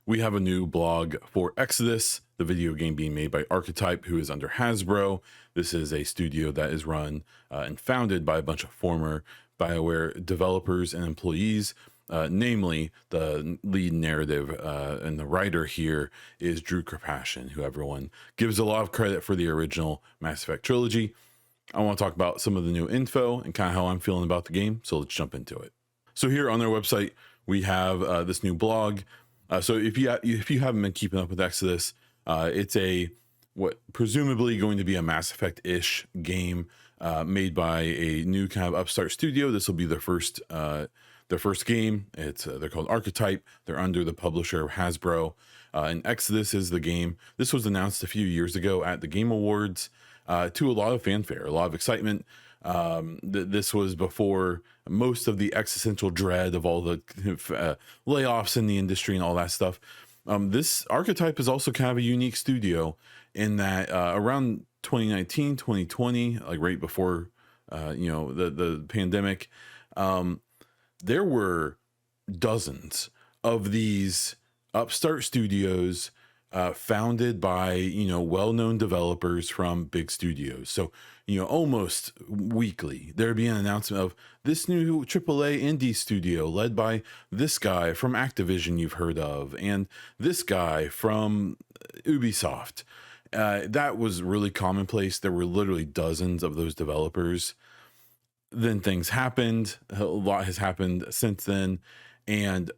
we have a new blog for Exodus, the video game being made by Archetype, who is under Hasbro. This is a studio that is run and founded by a bunch of former BioWare developers and employees. Namely, the lead narrative and the writer here is Drew Karpyshyn, who everyone gives a lot of credit for the original Mass Effect trilogy. I want to talk about some of the new info and kind of how I'm feeling about the game, so let's jump into it. So here on their website, we have this new blog. So if you haven't been keeping up with Exodus, it's what presumably going to be a Mass Effect-ish game made by a new kind of upstart studio. This will be their first game. They're called Archetype. They're under the publisher Hasbro, and Exodus is the game. This was announced a few years ago at the Game Awards to a lot of fanfare, a lot of excitement. This was before most of the existential dread of all the layoffs in the industry and all that stuff. This Archetype is also kind of a unique studio in that around 2019, 2020, like right before the pandemic, there were dozens of these upstart studios founded by well-known developers from big studios. So almost weekly there'd be an announcement of this new AAA indie studio led by this guy from Activision you've heard of, and this guy from Ubisoft. That was really commonplace. There were literally dozens of those developers. Then things happened. A lot has happened since then, and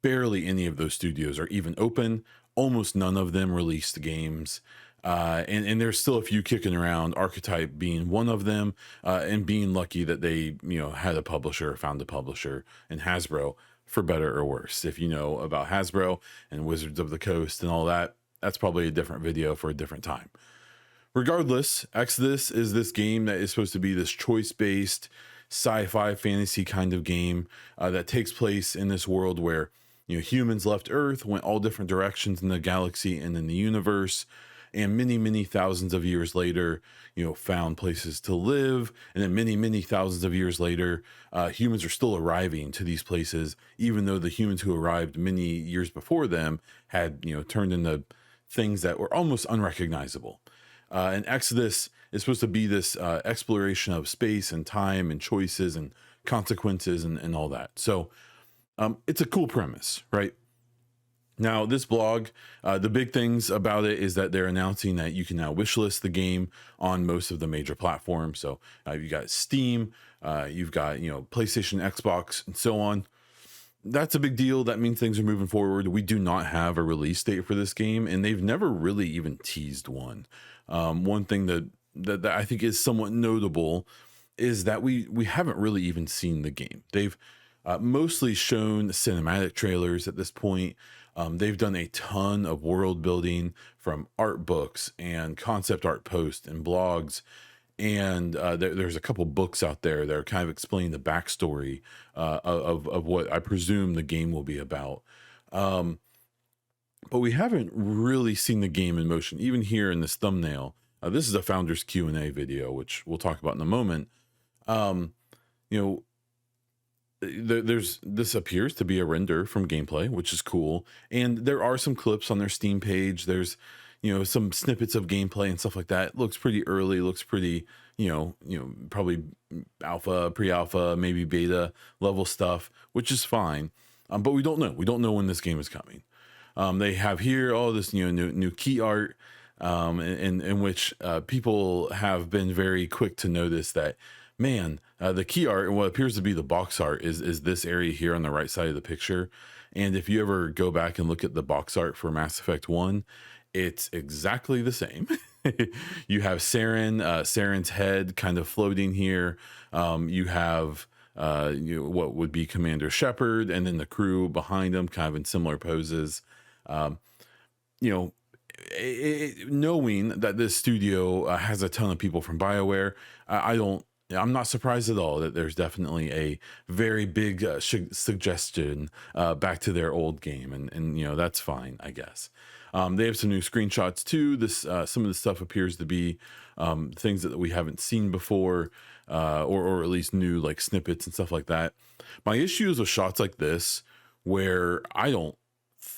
barely any of those studios are even open. Almost none of them released games, and there's still a few kicking around, Archetype being one of them, and being lucky that they had a publisher, found a publisher, and Hasbro, for better or worse. If you know about Hasbro and Wizards of the Coast and all that, that's probably a different video for a different time. Regardless, Exodus is this game that is supposed to be this choice-based sci-fi fantasy kind of game that takes place in this world where humans left Earth, went all different directions in the galaxy and in the universe, and many thousands of years later, found places to live. And then many thousands of years later, humans are still arriving to these places, even though the humans who arrived many years before them had, turned into things that were almost unrecognizable. And Exodus is supposed to be this exploration of space and time and choices and consequences and all that. So it's a cool premise, right? Now, this blog, the big things about it is that they're announcing that you can now wishlist the game on most of the major platforms. So you got Steam, you've got PlayStation, Xbox, and so on. That's a big deal. That means things are moving forward. We do not have a release date for this game, and they've never really even teased one. One thing that I think is somewhat notable is that we haven't really even seen the game. They've mostly shown cinematic trailers at this point. They've done a ton of world building from art books and concept art posts and blogs. And there's a couple books out there that are kind of explaining the backstory of what I presume the game will be about. But we haven't really seen the game in motion, even here in this thumbnail. This is a founder's Q&A video, which we'll talk about in a moment. This appears to be a render from gameplay, which is cool. And there are some clips on their Steam page. There's some snippets of gameplay and stuff like that. It looks pretty early, looks pretty, probably alpha, pre-alpha, maybe beta level stuff, which is fine. But we don't know. We don't know when this game is coming. They have here all this new key art, in which people have been very quick to notice that, man, the key art and what appears to be the box art is this area here on the right side of the picture. And if you ever go back and look at the box art for Mass Effect 1, it's exactly the same. You have Saren's head kind of floating here. You have what would be Commander Shepard, and then the crew behind him kind of in similar poses. Knowing that this studio has a ton of people from BioWare, I'm not surprised at all that there's definitely a very big suggestion back to their old game, and that's fine, I guess. They have some new screenshots too. Some of the stuff appears to be things that we haven't seen before, or at least new like snippets and stuff like that. My issue is with shots like this, where I don't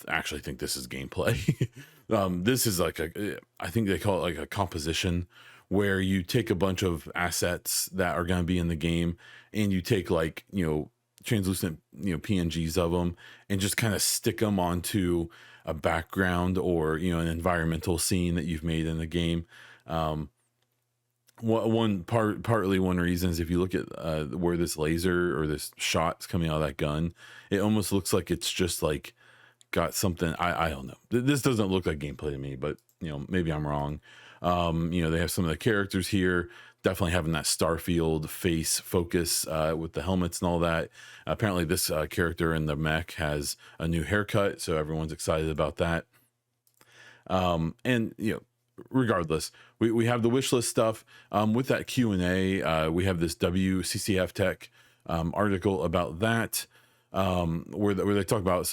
actually think this is gameplay. This is like I think they call it like a composition, where you take a bunch of assets that are going to be in the game, and you take like, translucent, PNGs of them, and just kind of stick them onto a background or, an environmental scene that you've made in the game. Um, partly one reason is if you look at where this laser or this shot's coming out of that gun, it almost looks like it's just like got something. I don't know. This doesn't look like gameplay to me, but maybe I'm wrong. They have some of the characters here definitely having that Starfield face focus with the helmets and all that. Apparently this character in the mech has a new haircut, so everyone's excited about that. And regardless, we have the wish list stuff. With that Q&A, we have this WCCF Tech article about that, where they talk about,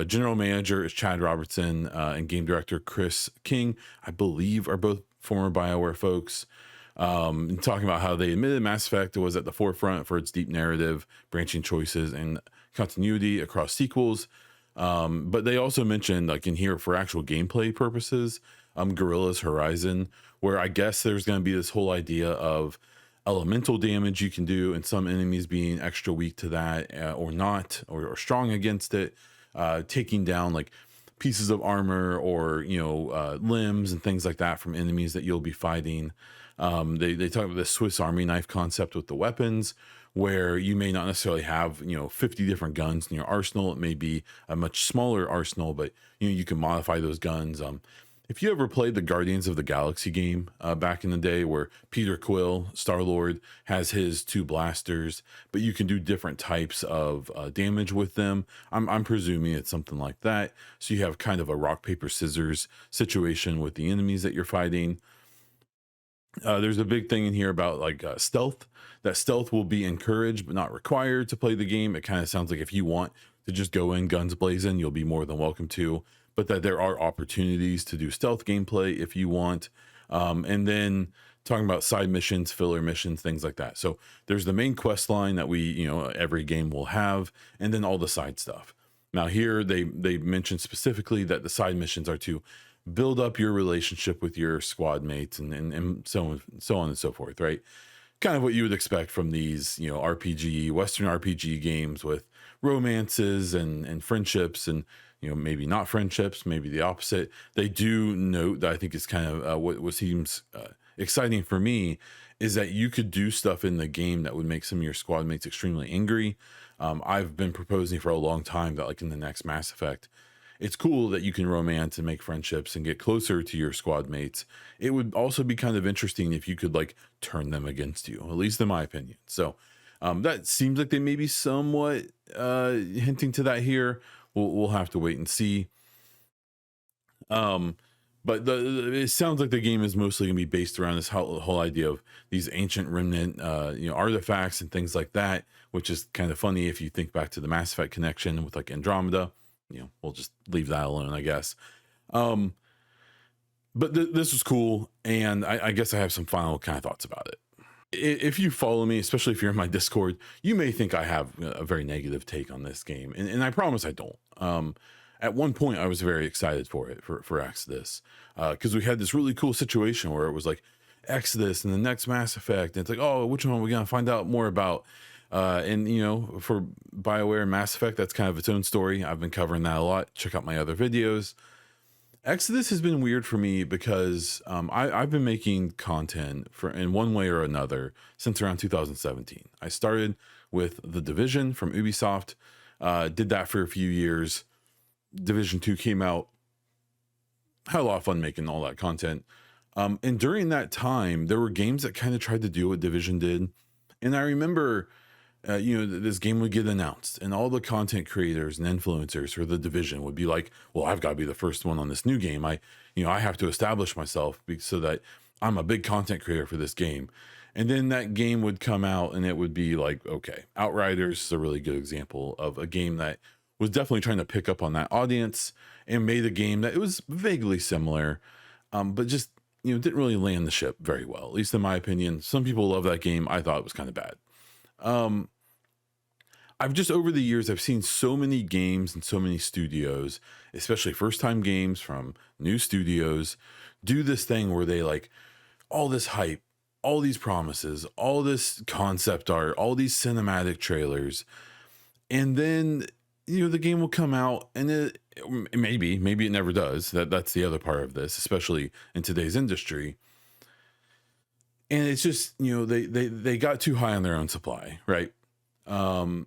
general manager is Chad Robertson, and game director Chris King, I believe, are both former BioWare folks, and talking about how they admitted Mass Effect was at the forefront for its deep narrative, branching choices, and continuity across sequels. But they also mentioned, like in here for actual gameplay purposes, Gorilla's Horizon, where I guess there's going to be this whole idea of elemental damage you can do, and some enemies being extra weak to that, or not, or strong against it, taking down like pieces of armor or limbs and things like that from enemies that you'll be fighting. They talk about the Swiss Army knife concept with the weapons, where you may not necessarily have 50 different guns in your arsenal. It may be a much smaller arsenal, but you can modify those guns. If you ever played the Guardians of the Galaxy game back in the day, where Peter Quill, Star-Lord, has his 2 blasters, but you can do different types of damage with them, I'm presuming it's something like that. So you have kind of a rock, paper, scissors situation with the enemies that you're fighting. There's a big thing in here about like stealth. That stealth will be encouraged but not required to play the game. It kind of sounds like if you want to just go in guns blazing, you'll be more than welcome to, but that there are opportunities to do stealth gameplay if you want. And then talking about side missions, filler missions, things like that. So there's the main quest line that we, every game will have, and then all the side stuff. Now here they mentioned specifically that the side missions are to build up your relationship with your squad mates, and so on and so forth, right? Kind of what you would expect from these, Western RPG games with romances and friendships, and maybe not friendships, maybe the opposite. They do note that I think is kind of what seems exciting for me is that you could do stuff in the game that would make some of your squad mates extremely angry. I've been proposing for a long time that, like in the next Mass Effect, it's cool that you can romance and make friendships and get closer to your squad mates. It would also be kind of interesting if you could like turn them against you, at least in my opinion. So that seems like they may be somewhat hinting to that here. We'll have to wait and see. But it sounds like the game is mostly going to be based around this whole idea of these ancient remnant, artifacts and things like that, which is kind of funny if you think back to the Mass Effect connection with like Andromeda. We'll just leave that alone, I guess. But this was cool, and I guess I have some final kind of thoughts about it. If you follow me, especially if you're in my Discord, you may think I have a very negative take on this game, and I promise I don't. At one point, I was very excited for it, for Exodus, because we had this really cool situation where it was like Exodus and the next Mass Effect, and it's like, oh, which one are we gonna find out more about? And for BioWare and Mass Effect, that's kind of its own story. I've been covering that a lot. Check out my other videos. Exodus has been weird for me because I've been making content in one way or another since around 2017. I started with The Division from Ubisoft, did that for a few years. Division 2 came out, had a lot of fun making all that content. And during that time, there were games that kind of tried to do what Division did. And I remember this game would get announced, and all the content creators and influencers for The Division would be like, well, I've got to be the first one on this new game. I have to establish myself so that I'm a big content creator for this game. And then that game would come out, and it would be like, okay, Outriders is a really good example of a game that was definitely trying to pick up on that audience and made a game that it was vaguely similar, but just, didn't really land the ship very well, at least in my opinion. Some people love that game. I thought it was kind of bad. I've just over the years, I've seen so many games and so many studios, especially first time games from new studios, do this thing where they like all this hype, all these promises, all this concept art, all these cinematic trailers. And then, the game will come out and maybe it never does. That's the other part of this, especially in today's industry. And it's just, they got too high on their own supply, right? And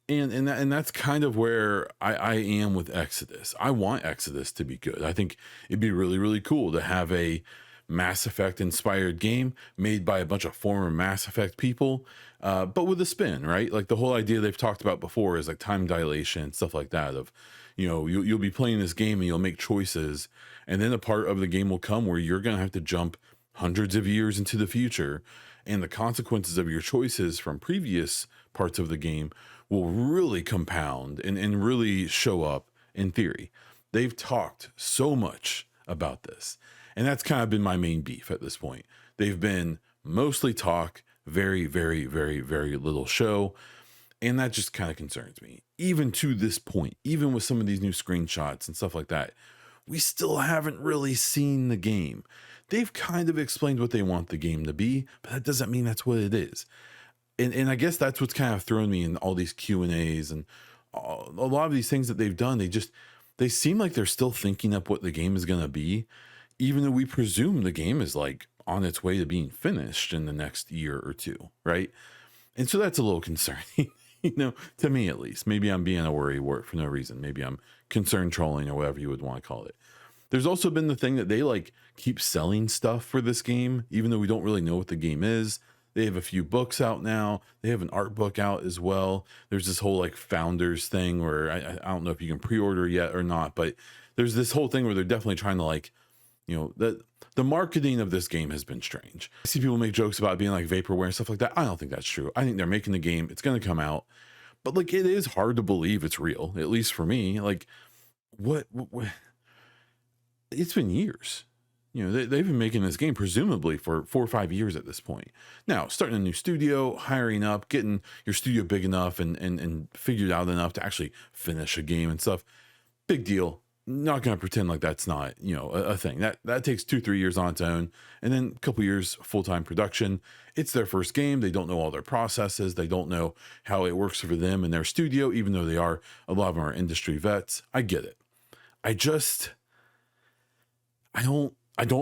that's kind of where I am with Exodus. I want Exodus to be good. I think it'd be really, really cool to have a Mass Effect inspired game made by a bunch of former Mass Effect people, but with a spin, right? Like the whole idea they've talked about before is like time dilation, stuff like that. Of, you'll be playing this game and you'll make choices, and then a part of the game will come where you're going to have to jump hundreds of years into the future, and the consequences of your choices from previous parts of the game will really compound and really show up in theory. They've talked so much about this, and that's kind of been my main beef at this point. They've been mostly talk, very, very, very, very little show. And that just kind of concerns me. Even to this point, even with some of these new screenshots and stuff like that, we still haven't really seen the game. They've kind of explained what they want the game to be, but that doesn't mean that's what it is. And I guess that's what's kind of thrown me in all these Q&As and a lot of these things that they've done. They seem like they're still thinking up what the game is going to be, even though we presume the game is like on its way to being finished in the next year or two, right? And so that's a little concerning, to me at least. Maybe I'm being a worrywart for no reason. Maybe I'm concern trolling or whatever you would want to call it. There's also been the thing that they like keep selling stuff for this game, even though we don't really know what the game is. They have a few books out now. They have an art book out as well. There's this whole like founders thing where I don't know if you can pre-order yet or not, but there's this whole thing where they're definitely trying to like, the marketing of this game has been strange. I see people make jokes about being like vaporware and stuff like that. I don't think that's true. I think they're making the game. It's going to come out, but like, it is hard to believe it's real, at least for me. Like what it's been years. They've been making this game presumably for 4 or 5 years at this point. Now, starting a new studio, hiring up, getting your studio big enough and figured out enough to actually finish a game and stuff. Big deal. Not going to pretend like that's not, a thing. That takes 2-3 years on its own. And then a couple years full-time production. It's their first game. They don't know all their processes. They don't know how it works for them and their studio, even though a lot of them are industry vets. I get it. I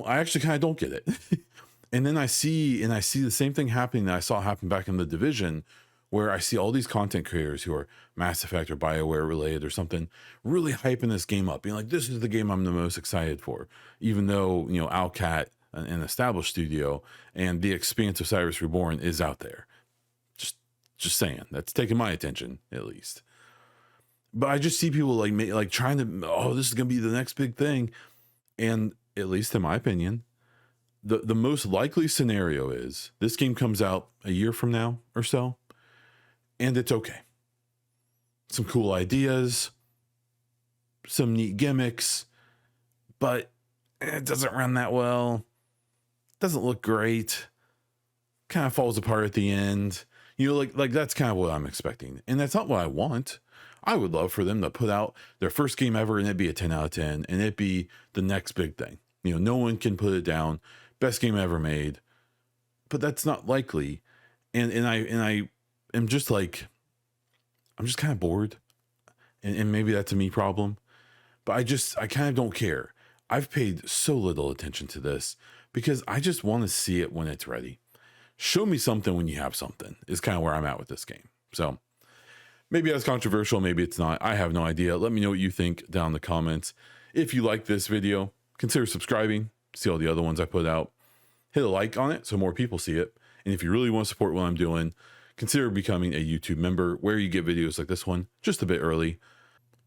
actually kind of don't get it. And then I see the same thing happening that I saw happen back in The Division, where I see all these content creators who are Mass Effect or BioWare related or something, really hyping this game up, being like, this is the game I'm the most excited for, even though, Owlcat, an established studio, and The Expanse of Cyrus Reborn is out there. Just saying, that's taking my attention, at least. But I just see people like trying to, this is going to be the next big thing. And at least in my opinion, the most likely scenario is this game comes out a year from now or so, and it's okay. Some cool ideas, some neat gimmicks, but it doesn't run that well. Doesn't look great. Kind of falls apart at the end. Like that's kind of what I'm expecting. And that's not what I want. I would love for them to put out their first game ever and it be a 10 out of 10 and it be the next big thing. No one can put it down. Best game ever made. But that's not likely. And I am just like, I'm just kind of bored. And maybe that's a me problem. But I kind of don't care. I've paid so little attention to this because I just want to see it when it's ready. Show me something when you have something is kind of where I'm at with this game. So maybe that's controversial. Maybe it's not. I have no idea. Let me know what you think down in the comments. If you like this video, consider subscribing. See all the other ones I put out. Hit a like on it so more people see it. And if you really want to support what I'm doing, consider becoming a YouTube member where you get videos like this one just a bit early.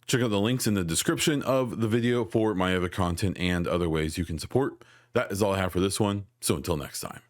Check out the links in the description of the video for my other content and other ways you can support. That is all I have for this one. So until next time.